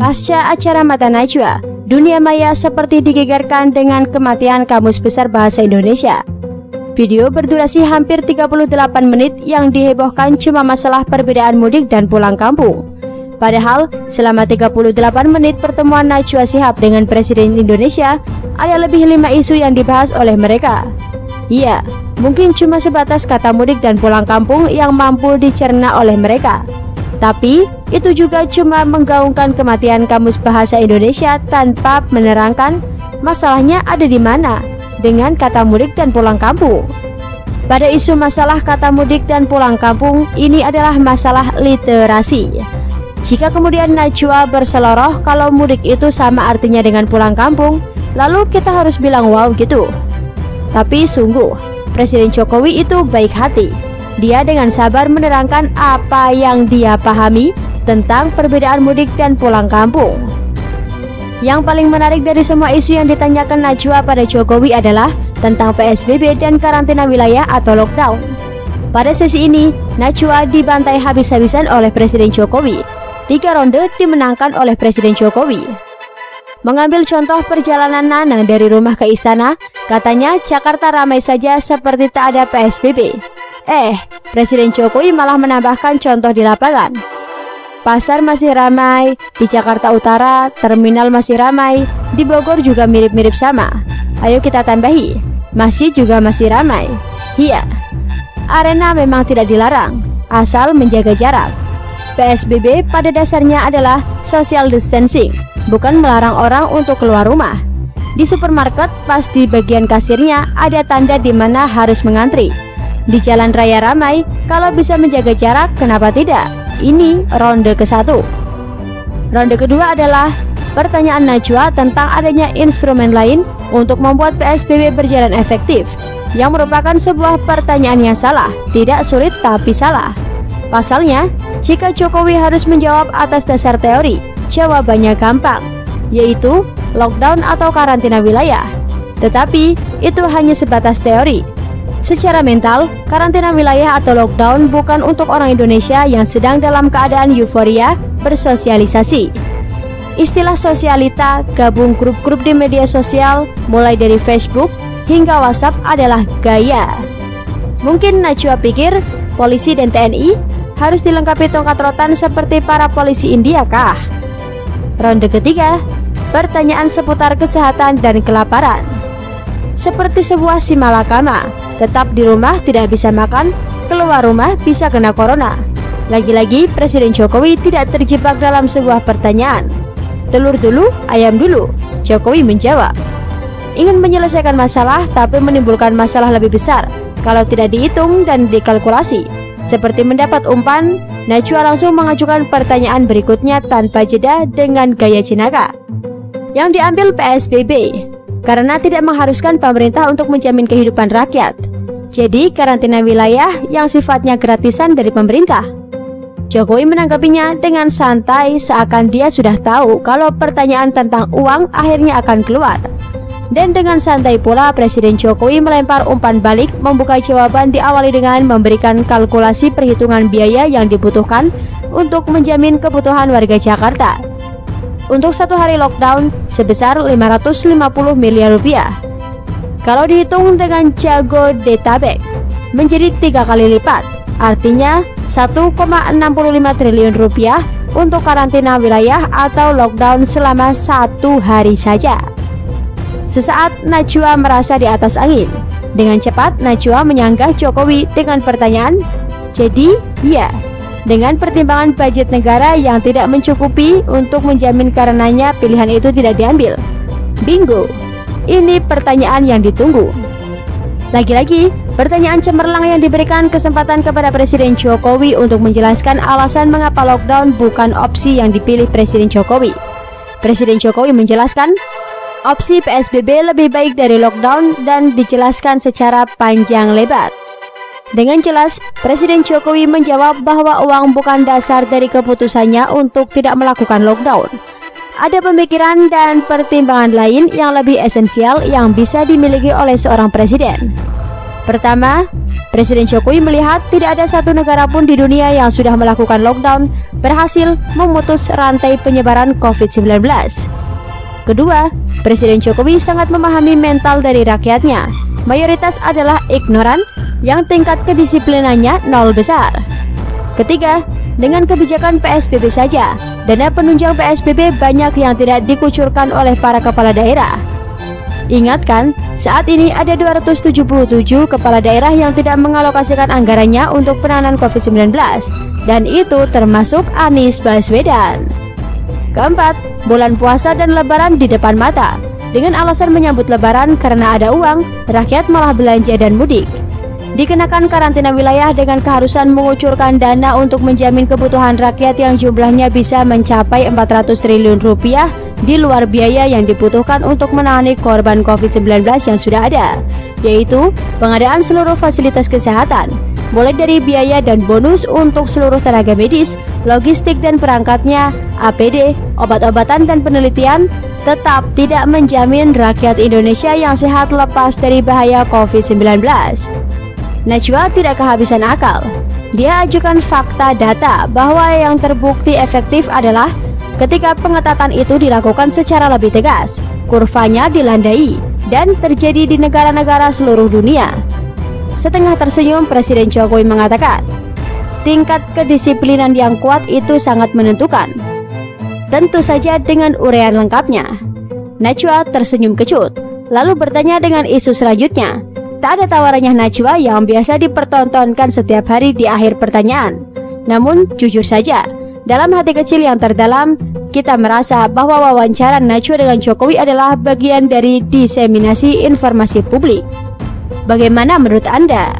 Pasca acara Mata Najwa, dunia maya seperti digegerkan dengan kematian Kamus Besar Bahasa Indonesia. Video berdurasi hampir 38 menit yang dihebohkan cuma masalah perbedaan mudik dan pulang kampung. Padahal selama 38 menit pertemuan Najwa Shihab dengan Presiden Indonesia, ada lebih 5 isu yang dibahas oleh mereka. Iya, mungkin cuma sebatas kata mudik dan pulang kampung yang mampu dicerna oleh mereka. Tapi itu juga cuma menggaungkan kematian Kamus Bahasa Indonesia tanpa menerangkan masalahnya ada di mana dengan kata mudik dan pulang kampung. Pada isu masalah kata mudik dan pulang kampung, ini adalah masalah literasi. Jika kemudian Najwa berseloroh kalau mudik itu sama artinya dengan pulang kampung, lalu kita harus bilang wow gitu. Tapi sungguh, Presiden Jokowi itu baik hati. Dia dengan sabar menerangkan apa yang dia pahami tentang perbedaan mudik dan pulang kampung. Yang paling menarik dari semua isu yang ditanyakan Najwa pada Jokowi adalah tentang PSBB dan karantina wilayah atau lockdown. Pada sesi ini, Najwa dibantai habis-habisan oleh Presiden Jokowi. 3 ronde dimenangkan oleh Presiden Jokowi. Mengambil contoh perjalanan Nana dari rumah ke istana, katanya Jakarta ramai saja seperti tak ada PSBB. Presiden Jokowi malah menambahkan contoh di lapangan. Pasar masih ramai, di Jakarta Utara, terminal masih ramai, di Bogor juga mirip-mirip sama. Ayo kita tambahi, masih ramai. Iya, arena memang tidak dilarang, asal menjaga jarak. PSBB pada dasarnya adalah social distancing, bukan melarang orang untuk keluar rumah. Di supermarket, pas di bagian kasirnya ada tanda di mana harus mengantri. Di jalan raya ramai, kalau bisa menjaga jarak, kenapa tidak? Ini ronde ke-1. Ronde kedua adalah pertanyaan Najwa tentang adanya instrumen lain untuk membuat PSBB berjalan efektif, yang merupakan sebuah pertanyaan yang salah, tidak sulit tapi salah. Pasalnya, jika Jokowi harus menjawab atas dasar teori, jawabannya gampang, yaitu lockdown atau karantina wilayah. Tetapi, itu hanya sebatas teori. Secara mental, karantina wilayah atau lockdown bukan untuk orang Indonesia yang sedang dalam keadaan euforia bersosialisasi. Istilah sosialita gabung grup-grup di media sosial, mulai dari Facebook hingga WhatsApp adalah gaya. Mungkin Najwa pikir polisi dan TNI harus dilengkapi tongkat rotan seperti para polisi India kah? Ronde ketiga, pertanyaan seputar kesehatan dan kelaparan. Seperti sebuah simalakama, tetap di rumah tidak bisa makan, keluar rumah bisa kena corona. Lagi-lagi Presiden Jokowi tidak terjebak dalam sebuah pertanyaan. Telur dulu, ayam dulu, Jokowi menjawab. Ingin menyelesaikan masalah tapi menimbulkan masalah lebih besar kalau tidak dihitung dan dikalkulasi. Seperti mendapat umpan, Najwa langsung mengajukan pertanyaan berikutnya tanpa jeda dengan gaya jenaka. Yang diambil PSBB karena tidak mengharuskan pemerintah untuk menjamin kehidupan rakyat. Jadi karantina wilayah yang sifatnya gratisan dari pemerintah. Jokowi menanggapinya dengan santai seakan dia sudah tahu kalau pertanyaan tentang uang akhirnya akan keluar. Dan dengan santai pula Presiden Jokowi melempar umpan balik, membuka jawaban diawali dengan memberikan kalkulasi perhitungan biaya yang dibutuhkan untuk menjamin kebutuhan warga Jakarta. Untuk 1 hari lockdown sebesar 550 miliar rupiah. Kalau dihitung dengan Jabodetabek menjadi 3 kali lipat, artinya 1,65 triliun rupiah untuk karantina wilayah atau lockdown selama 1 hari saja. Sesaat Najwa merasa di atas angin. Dengan cepat Najwa menyanggah Jokowi dengan pertanyaan, jadi ya, dengan pertimbangan budget negara yang tidak mencukupi untuk menjamin karenanya pilihan itu tidak diambil. Bingo, ini pertanyaan yang ditunggu. Lagi-lagi, pertanyaan cemerlang yang diberikan kesempatan kepada Presiden Jokowi untuk menjelaskan alasan mengapa lockdown bukan opsi yang dipilih Presiden Jokowi. Presiden Jokowi menjelaskan, opsi PSBB lebih baik dari lockdown dan dijelaskan secara panjang lebar. Dengan jelas, Presiden Jokowi menjawab bahwa uang bukan dasar dari keputusannya untuk tidak melakukan lockdown. Ada pemikiran dan pertimbangan lain yang lebih esensial yang bisa dimiliki oleh seorang presiden. Pertama, Presiden Jokowi melihat tidak ada satu negara pun di dunia yang sudah melakukan lockdown berhasil memutus rantai penyebaran COVID-19. Kedua, Presiden Jokowi sangat memahami mental dari rakyatnya. Mayoritas adalah ignoran yang tingkat kedisiplinannya nol besar. Ketiga, dengan kebijakan PSBB saja, dana penunjang PSBB banyak yang tidak dikucurkan oleh para kepala daerah. Ingatkan, saat ini ada 277 kepala daerah yang tidak mengalokasikan anggarannya untuk penanganan COVID-19, dan itu termasuk Anies Baswedan. Keempat, bulan puasa dan lebaran di depan mata. Dengan alasan menyambut lebaran karena ada uang, rakyat malah belanja dan mudik. Dikenakan karantina wilayah dengan keharusan mengucurkan dana untuk menjamin kebutuhan rakyat yang jumlahnya bisa mencapai 400 triliun rupiah di luar biaya yang dibutuhkan untuk menangani korban COVID-19 yang sudah ada, yaitu pengadaan seluruh fasilitas kesehatan, mulai dari biaya dan bonus untuk seluruh tenaga medis, logistik dan perangkatnya, APD, obat-obatan dan penelitian, tetap tidak menjamin rakyat Indonesia yang sehat lepas dari bahaya COVID-19. Najwa tidak kehabisan akal. Dia ajukan fakta data bahwa yang terbukti efektif adalah ketika pengetatan itu dilakukan secara lebih tegas, kurvanya dilandai, dan terjadi di negara-negara seluruh dunia. Setengah tersenyum, Presiden Jokowi mengatakan, tingkat kedisiplinan yang kuat itu sangat menentukan. Tentu saja dengan uraian lengkapnya. Najwa tersenyum kecut, lalu bertanya dengan isu selanjutnya. Tak ada tawarannya Najwa yang biasa dipertontonkan setiap hari di akhir pertanyaan. Namun jujur saja, dalam hati kecil yang terdalam, kita merasa bahwa wawancara Najwa dengan Jokowi adalah bagian dari diseminasi informasi publik. Bagaimana menurut Anda?